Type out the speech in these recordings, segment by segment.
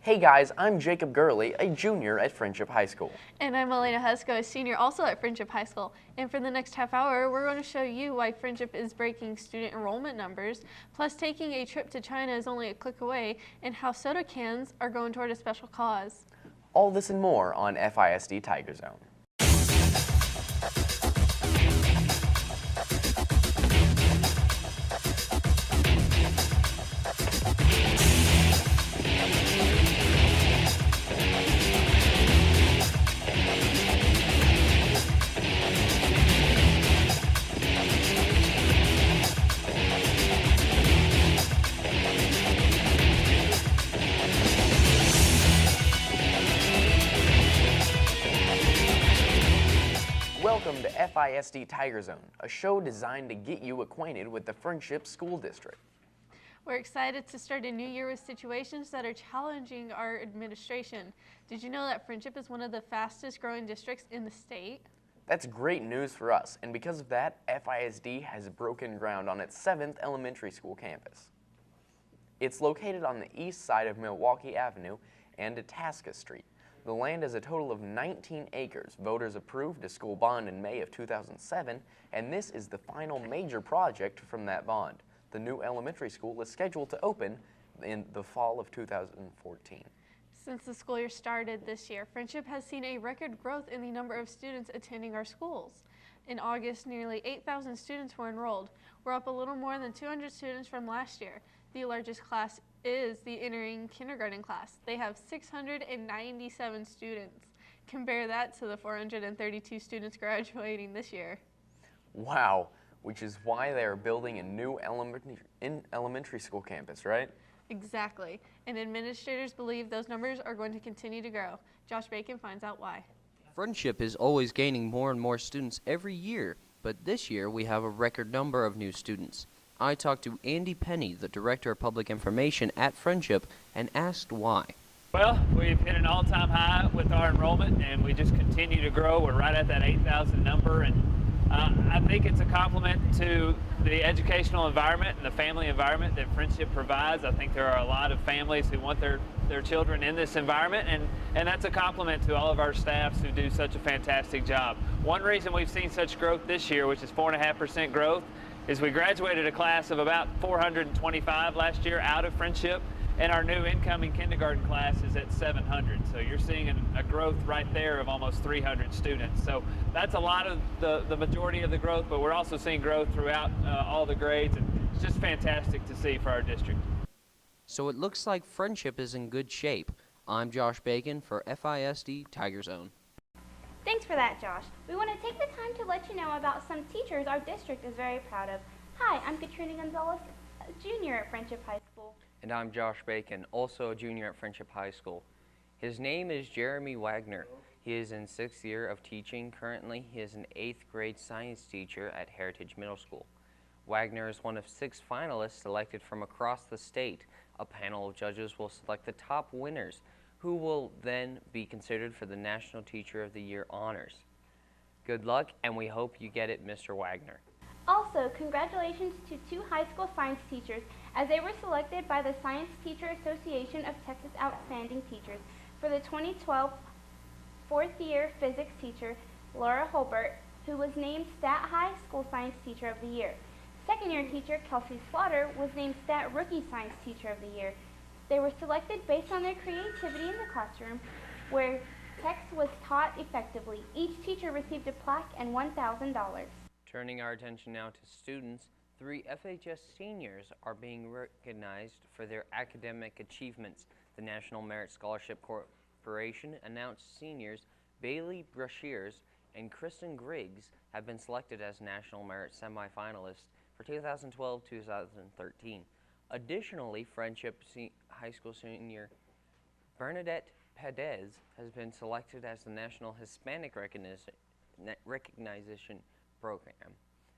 Hey guys, I'm Jacob Gurley, a junior at Friendship High School. And I'm Elena Husko, a senior also at Friendship High School. And for the next half hour, we're going to show you why Friendship is breaking student enrollment numbers, plus taking a trip to China is only a click away, and how soda cans are going toward a special cause. All this and more on FISD Tigerzone. Welcome to FISD Tigerzone, a show designed to get you acquainted with the Friendship School District. We're excited to start a new year with situations that are challenging our administration. Did you know that Friendship is one of the fastest growing districts in the state? That's great news for us, and because of that, FISD has broken ground on its 7th elementary school campus. It's located on the east side of Milwaukee Avenue and Itasca Street. The land is a total of 19 acres. Voters approved a school bond in May of 2007, and this is the final major project from that bond. The new elementary school is scheduled to open in the fall of 2014. Since the school year started this year, Friendship has seen a record growth in the number of students attending our schools. In August, nearly 8,000 students were enrolled. We're up a little more than 200 students from last year. The largest class is the entering kindergarten class. They have 697 students. Compare that to the 432 students graduating this year. Wow, which is why they are building a new elementary school campus, right? Exactly. And administrators believe those numbers are going to continue to grow. Josh Bacon finds out why. Friendship is always gaining more and more students every year, but this year we have a record number of new students. I talked to Andy Penny, the Director of Public Information at Friendship, and asked why. Well, we've hit an all-time high with our enrollment, and we just continue to grow. We're right at that 8,000 number, and I think it's a compliment to the educational environment and the family environment that Friendship provides. I think there are a lot of families who want their children in this environment, and that's a compliment to all of our staffs who do such a fantastic job. One reason we've seen such growth this year, which is 4.5% growth, is we graduated a class of about 425 last year out of Friendship, and our new incoming kindergarten class is at 700. So you're seeing a growth right there of almost 300 students. So that's a lot of the majority of the growth, but we're also seeing growth throughout all the grades, and it's just fantastic to see for our district. So it looks like Friendship is in good shape. I'm Josh Bacon for FISD Tigerzone. Thanks for that, Josh. We want to take the time to let you know about some teachers our district is very proud of. Hi, I'm Katrina Gonzalez, a junior at Friendship High School. And I'm Josh Bacon, also a junior at Friendship High School. His name is Jeremy Wagner. He is in 6th year of teaching. Currently, he is an 8th grade science teacher at Heritage Middle School. Wagner is one of 6 finalists selected from across the state. A panel of judges will select the top winners, who will then be considered for the National Teacher of the Year honors. Good luck, and we hope you get it, Mr. Wagner. Also, congratulations to 2 high school science teachers as they were selected by the Science Teacher Association of Texas Outstanding Teachers. For the 2012 4th year physics teacher, Laura Holbert, who was named Stat High School Science Teacher of the Year. 2nd year teacher Kelsey Slaughter was named Stat Rookie Science Teacher of the Year. They were selected based on their creativity in the classroom, where text was taught effectively. Each teacher received a plaque and $1,000. Turning our attention now to students, 3 FHS seniors are being recognized for their academic achievements. The National Merit Scholarship Corporation announced seniors Bailey Brashears and Kristen Griggs have been selected as National Merit semifinalists for 2012-2013. Additionally, Friendship High School senior Bernadette Pedez has been selected as the National Hispanic Recognition Program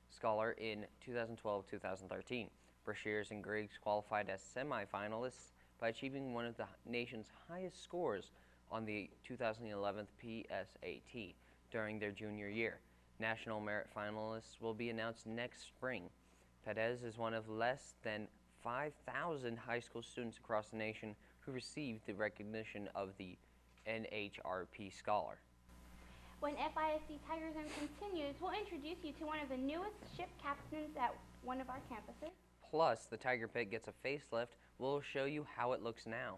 Scholar in 2012-2013. Brashears and Griggs qualified as semifinalists by achieving one of the nation's highest scores on the 2011 PSAT during their junior year. National Merit finalists will be announced next spring. Pedez is one of less than 5,000 high school students across the nation who received the recognition of the NHRP Scholar. When FISD Tigerzone continues, we'll introduce you to one of the newest ship captains at one of our campuses. Plus, the Tiger Pit gets a facelift. We'll show you how it looks now.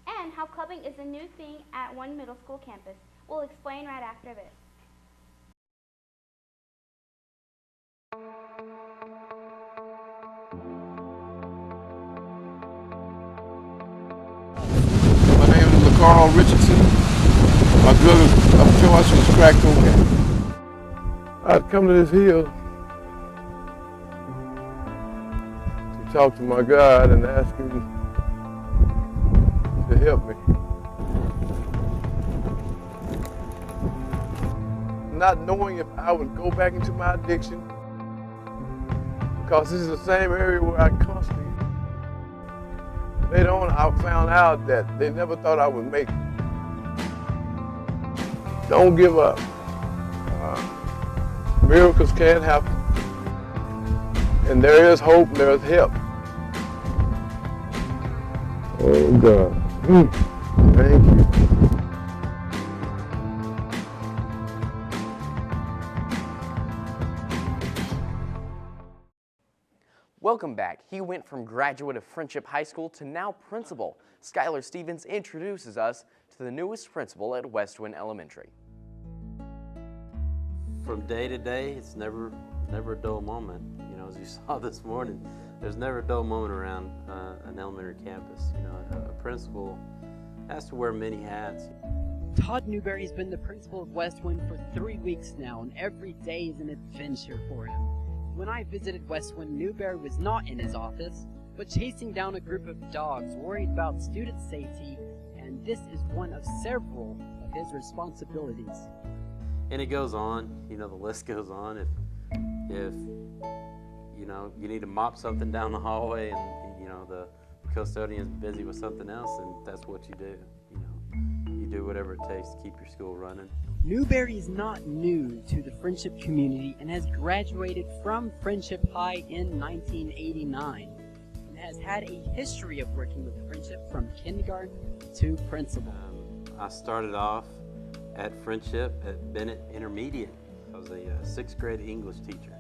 And how clubbing is a new thing at one middle school campus. We'll explain right after this. My name is Carl Richardson. My drug of choice was crack cocaine. I'd come to this hill to talk to my God and ask him to help me. Not knowing if I would go back into my addiction, because this is the same area where I constantly. Later on, I found out that they never thought I would make it. Don't give up. Miracles can happen. And there is hope and there is help. Oh God. Thank you. Welcome back. He went from graduate of Friendship High School to now principal. Skylar Stevens introduces us to the newest principal at Westwind Elementary. From day to day, it's never a dull moment. You know, as you saw this morning, there's never a dull moment around an elementary campus. You know, a principal has to wear many hats. Todd Newberry's been the principal of Westwind for 3 weeks now, and every day is an adventure for him. When I visited Westwind, Newberry was not in his office, but chasing down a group of dogs worried about student safety, and this is one of several of his responsibilities. And it goes on, you know, the list goes on. If you know, you need to mop something down the hallway and, you know, the custodian's busy with something else, and that's what you do. You know, you do whatever it takes to keep your school running. Newberry is not new to the Friendship community and has graduated from Friendship High in 1989 and has had a history of working with Friendship from kindergarten to principal. I started off at Friendship at Bennett Intermediate. I was a 6th grade English teacher.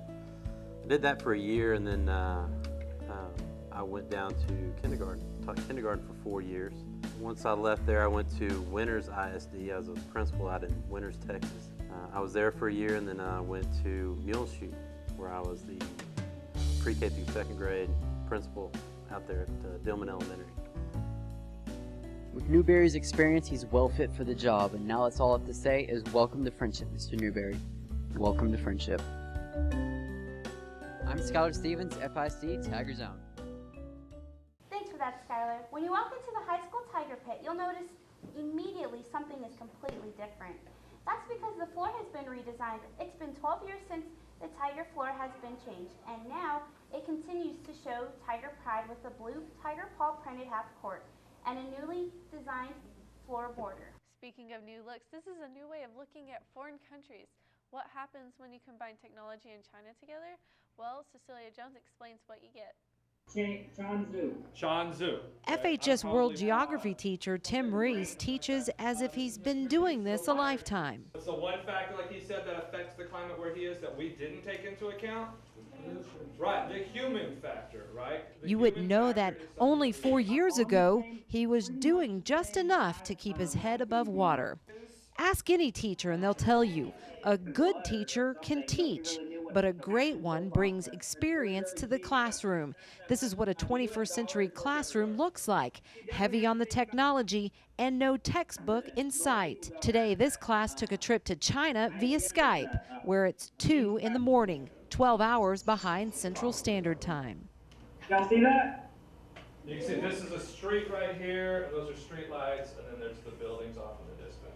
I did that for a year, and then I went down to kindergarten, taught kindergarten for 4 years. Once I left there, I went to Winters ISD. I was a principal out in Winters, Texas. I was there for a year, and then I went to Muleshoe, where I was the pre-K through 2nd grade principal out there at Dillman Elementary. With Newberry's experience, he's well fit for the job, and now that's all I have to say is welcome to Friendship, Mr. Newberry. Welcome to Friendship. I'm Skylar Stevens, FISD Tigerzone. Thanks for that, Skylar. When you walk into the high school Tiger Pit, you'll notice immediately something is completely different. That's because the floor has been redesigned. It's been 12 years since the Tiger floor has been changed, and now it continues to show Tiger pride with a blue Tiger paw printed half court and a newly designed floor border. Speaking of new looks, this is a new way of looking at foreign countries. What happens when you combine technology and China together? Well, Cecilia Jones explains what you get. Sean Zhu. FHS World Geography teacher Tim Reese teaches as if he's been doing this a lifetime. What's the one factor, like he said, that affects the climate where he is that we didn't take into account? Right, the human factor, right? You wouldn't know that only 4 years ago, he was doing just enough to keep his head above water. Ask any teacher and they'll tell you, a good teacher can teach, but a great one brings experience to the classroom. This is what a 21st century classroom looks like, heavy on the technology and no textbook in sight. Today, this class took a trip to China via Skype, where it's 2 in the morning, 12 hours behind Central Standard Time. Y'all see that? You can see this is a street right here, those are street lights, and then there's the buildings off in the distance.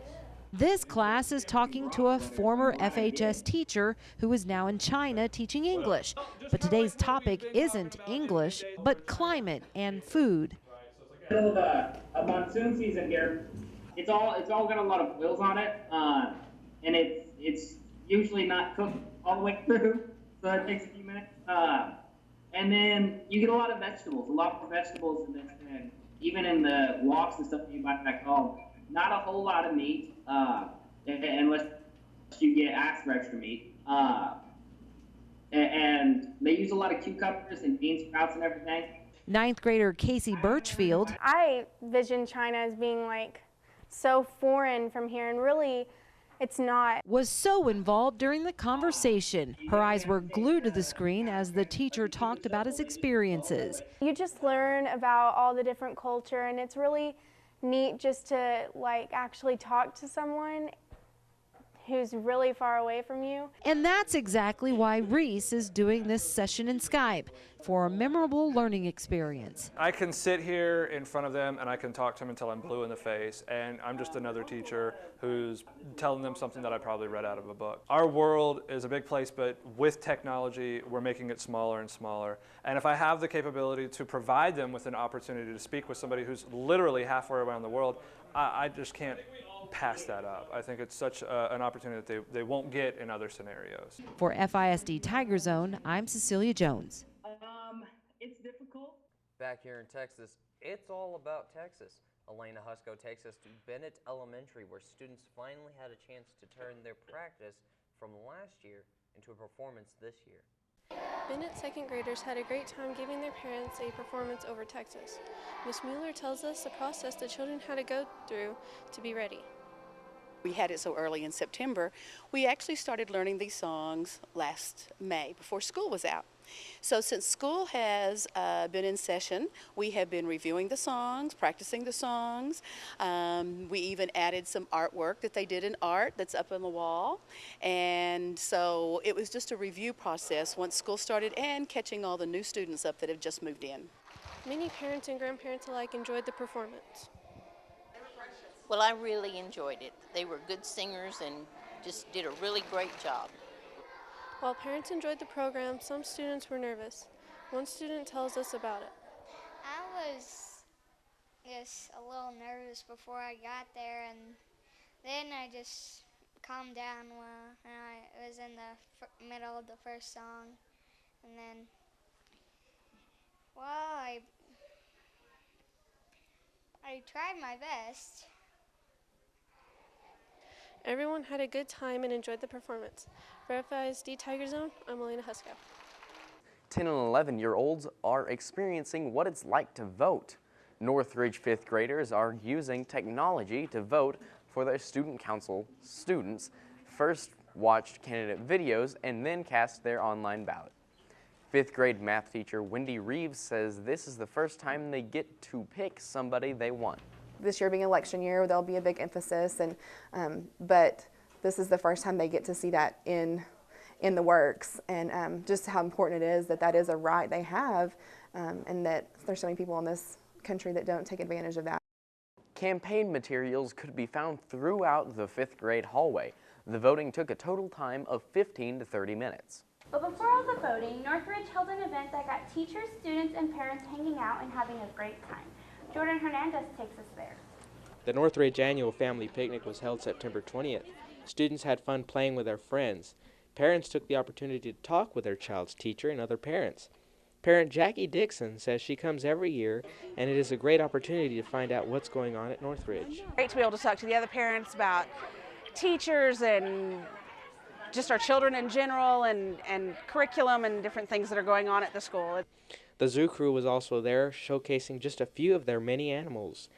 This class is talking to a former FHS teacher who is now in China teaching English. But today's topic isn't English, but climate and food. Middle of a monsoon season here. It's all got a lot of oils on it, and it's usually not cooked all the way through, so it takes a few minutes. And then you get a lot of vegetables, a lot more vegetables than even in the walks and stuff you buy back home, not a whole lot of meat, unless you get asked for extra meat. And they use a lot of cucumbers and bean sprouts and everything. Ninth grader Casey Birchfield. I vision China as being like so foreign from here, and really it's not. Was so involved during the conversation. Her eyes were glued to the screen as the teacher talked about his experiences. You just learn about all the different culture, and it's really neat just to like actually talk to someone who's really far away from you. And that's exactly why Reese is doing this session in Skype, for a memorable learning experience. I can sit here in front of them and I can talk to them until I'm blue in the face, and I'm just another teacher who's telling them something that I probably read out of a book. Our world is a big place, but with technology, we're making it smaller and smaller. And if I have the capability to provide them with an opportunity to speak with somebody who's literally halfway around the world, I just can't pass that up. I think it's such an opportunity that they won't get in other scenarios. For FISD Tigerzone, I'm Cecilia Jones. It's difficult. Back here in Texas, it's all about Texas. Elena Husko takes us to Bennett Elementary, where students finally had a chance to turn their practice from last year into a performance this year. Bennett second graders had a great time giving their parents a performance over Texas. Ms. Mueller tells us the process the children had to go through to be ready. We had it so early in September. We actually started learning these songs last May, before school was out. So since school has been in session, we have been reviewing the songs, practicing the songs. We even added some artwork that they did in art that's up on the wall. And so it was just a review process once school started, and catching all the new students up that have just moved in. Many parents and grandparents alike enjoyed the performance. Well, I really enjoyed it. They were good singers and just did a really great job. While parents enjoyed the program, some students were nervous. One student tells us about it. I was just a little nervous before I got there, and then I just calmed down when I was in the middle of the first song. And then, well, I tried my best. Everyone had a good time and enjoyed the performance. For FISD Tigerzone, I'm Elena Husko. 10 and 11-year-olds are experiencing what it's like to vote. Northridge 5th graders are using technology to vote for their student council. Students first watched candidate videos and then cast their online ballot. 5th grade math teacher Wendy Reeves says this is the first time they get to pick somebody they want. This year being election year, there'll be a big emphasis, and but this is the first time they get to see that in the works, and just how important it is that that is a right they have, and that there's so many people in this country that don't take advantage of that. Campaign materials could be found throughout the 5th grade hallway. The voting took a total time of 15 to 30 minutes. But before all the voting, Northridge held an event that got teachers, students, and parents hanging out and having a great time. Jordan Hernandez takes us there. The Northridge Annual Family Picnic was held September 20th. Students had fun playing with their friends. Parents took the opportunity to talk with their child's teacher and other parents. Parent Jackie Dixon says she comes every year, and it is a great opportunity to find out what's going on at Northridge. Great to be able to talk to the other parents about teachers and just our children in general, and curriculum and different things that are going on at the school. The zoo crew was also there, showcasing just a few of their many animals.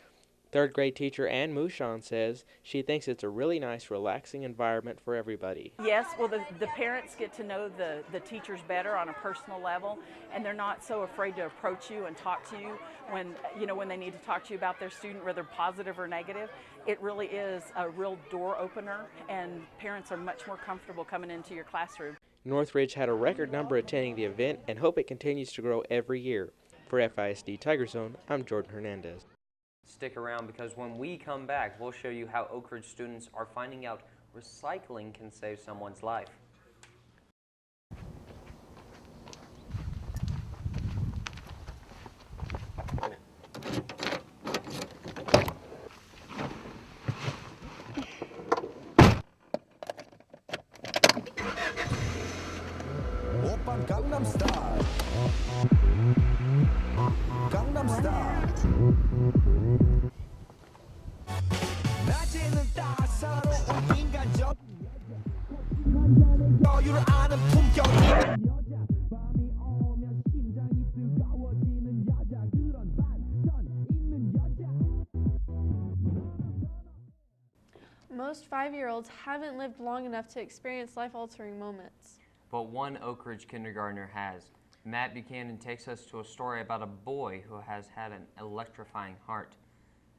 Third grade teacher Ann Mouchon says she thinks it's a really nice, relaxing environment for everybody. Yes, well, the parents get to know the teachers better on a personal level, and they're not so afraid to approach you and talk to you when they need to talk to you about their student, whether positive or negative. It really is a real door opener, and parents are much more comfortable coming into your classroom. Northridge had a record number attending the event and hope it continues to grow every year. For FISD Tigerzone, I'm Jordan Hernandez. Stick around, because when we come back, we'll show you how Oak Ridge students are finding out recycling can save someone's life. Gangnam Style. Gangnam Style. 사랑스러운 인간적 여유를 아는 품격이 밤이 오면 심장이 뜨거워지는 여자 그런 반전 있는 여자. Most 5-year-olds haven't lived long enough to experience life-altering moments. But one Oak Ridge kindergartner has. Matt Buchanan takes us to a story about a boy who has had an electrifying heart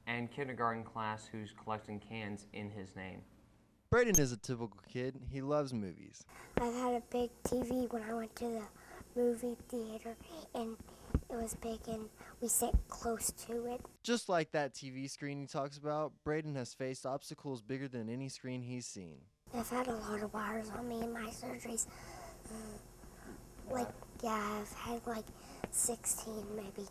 and kindergarten class who's collecting cans in his name. Braden is a typical kid. He loves movies. I've had a big TV when I went to the movie theater, and it was big, and we sat close to it. Just like that TV screen he talks about, Braden has faced obstacles bigger than any screen he's seen. I've had a lot of wires on me in my surgeries. I've had like 16 maybe.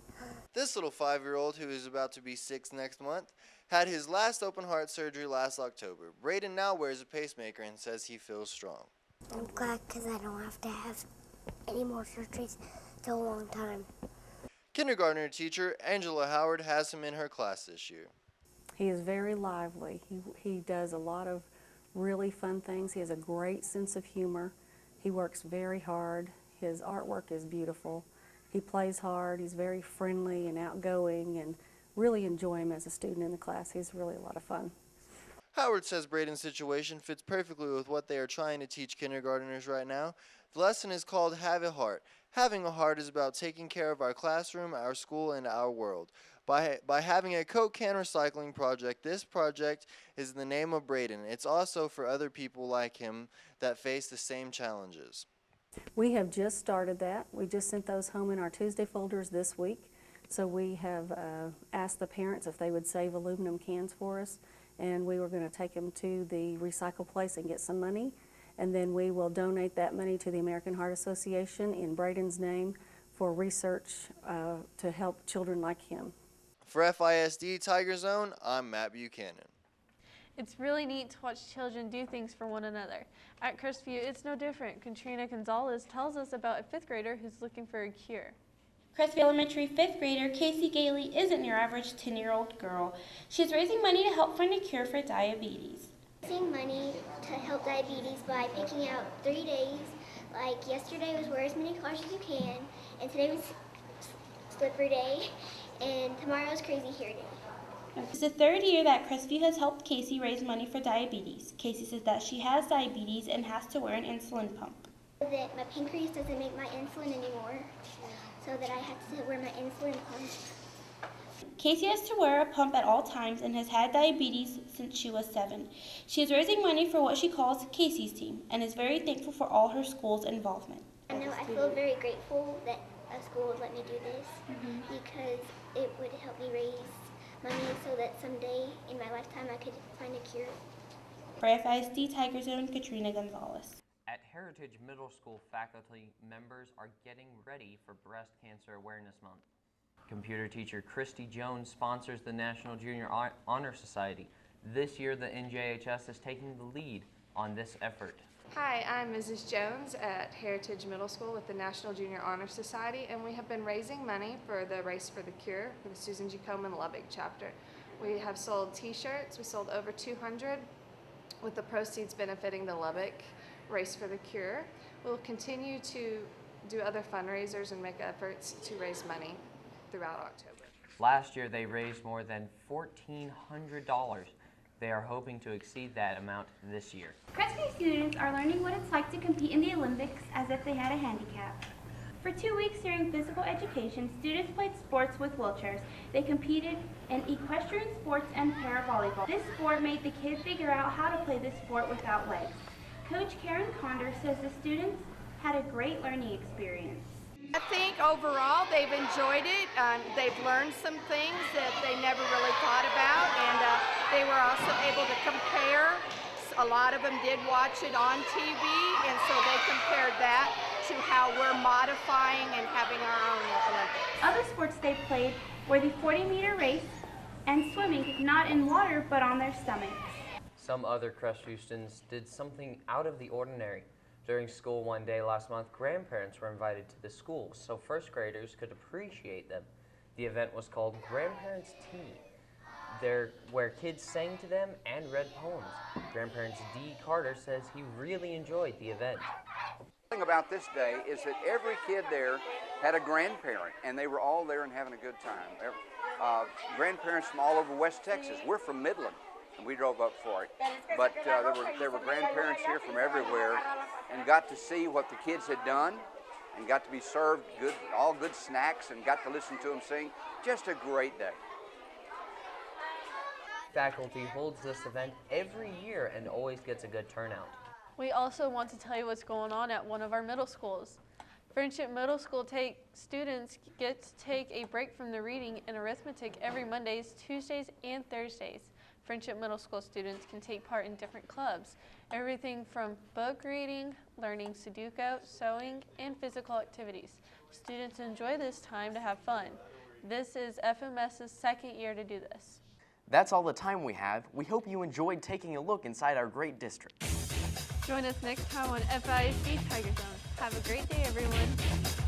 This little 5-year-old, who is about to be 6 next month, had his last open heart surgery last October. Braden now wears a pacemaker and says he feels strong. I'm glad because I don't have to have any more surgeries till a long time. Kindergartner teacher Angela Howard has him in her class this year. He is very lively. He does a lot of really fun things. He has a great sense of humor. He works very hard. His artwork is beautiful. He plays hard. He's very friendly and outgoing, and really enjoy him as a student in the class. He's really a lot of fun. Howard says Braden's situation fits perfectly with what they are trying to teach kindergartners right now. The lesson is called Have a Heart. Having a heart is about taking care of our classroom, our school, and our world. By having a Coke can recycling project, this project is in the name of Braden. It's also for other people like him that face the same challenges. We have just started that. We just sent those home in our Tuesday folders this week. So we have asked the parents if they would save aluminum cans for us, and we were going to take them to the recycle place and get some money, and then we will donate that money to the American Heart Association in Braden's name for research to help children like him. For FISD Tigerzone, I'm Matt Buchanan. It's really neat to watch children do things for one another. At Crestview, it's no different. Katrina Gonzalez tells us about a 5th grader who's looking for a cure. Crestview Elementary 5th grader Casey Gailey isn't your average 10-year-old girl. She's raising money to help find a cure for diabetes. Raising money to help diabetes by picking out 3 days. Like yesterday was wear as many clothes as you can, and today was slipper day, and tomorrow's crazy hair day. It's the 3rd year that Crestview has helped Casey raise money for diabetes. Casey says that she has diabetes and has to wear an insulin pump. That my pancreas doesn't make my insulin anymore, so that I have to wear my insulin pump. Casey has to wear a pump at all times and has had diabetes since she was 7. She is raising money for what she calls Casey's Team and is very thankful for all her school's involvement. I feel very grateful that a school would let me do this because it would help me raise money so that someday in my lifetime I could find a cure. For FISD Tigerzone, Katrina Gonzalez. At Heritage Middle School, faculty members are getting ready for Breast Cancer Awareness Month. Computer teacher Christy Jones sponsors the National Junior Honor Society. This year, the NJHS is taking the lead on this effort. Hi, I'm Mrs. Jones at Heritage Middle School with the National Junior Honor Society, and we have been raising money for the Race for the Cure for the Susan G. Komen Lubbock chapter. We have sold t-shirts. We sold over 200 with the proceeds benefiting the Lubbock Race for the Cure. We'll continue to do other fundraisers and make efforts to raise money throughout October. Last year, they raised more than $1,400. They are hoping to exceed that amount this year. Crestview students are learning what it's like to compete in the Olympics as if they had a handicap. For 2 weeks during physical education, students played sports with wheelchairs. They competed in equestrian sports and para-volleyball. This sport made the kids figure out how to play this sport without legs. Coach Karen Condor says the students had a great learning experience. I think overall they've enjoyed it. They've learned some things that they never really thought about, and they were also able to compare. A lot of them did watch it on TV, and so they compared that to how we're modifying and having our own Olympics. Other sports they played were the 40-meter race and swimming, not in water but on their stomachs. Some other Crestview students did something out of the ordinary. During school one day last month, grandparents were invited to the school so first graders could appreciate them. The event was called Grandparents' Tea. where kids sang to them and read poems. Grandparents D. Carter says he really enjoyed the event. The thing about this day is that every kid there had a grandparent, and they were all there and having a good time. Grandparents from all over West Texas. We're from Midland, and we drove up for it. But there were grandparents here from everywhere, and got to see what the kids had done, and got to be served all good snacks, and got to listen to them sing. Just a great day. Faculty holds this event every year and always gets a good turnout. We also want to tell you what's going on at one of our middle schools. Friendship Middle School students get to take a break from the reading and arithmetic every Mondays, Tuesdays, and Thursdays. Friendship Middle School students can take part in different clubs, everything from book reading, learning Sudoku, sewing, and physical activities. Students enjoy this time to have fun. This is FMS's second year to do this. That's all the time we have. We hope you enjoyed taking a look inside our great district. Join us next time on FISD Tigerzone. Have a great day, everyone.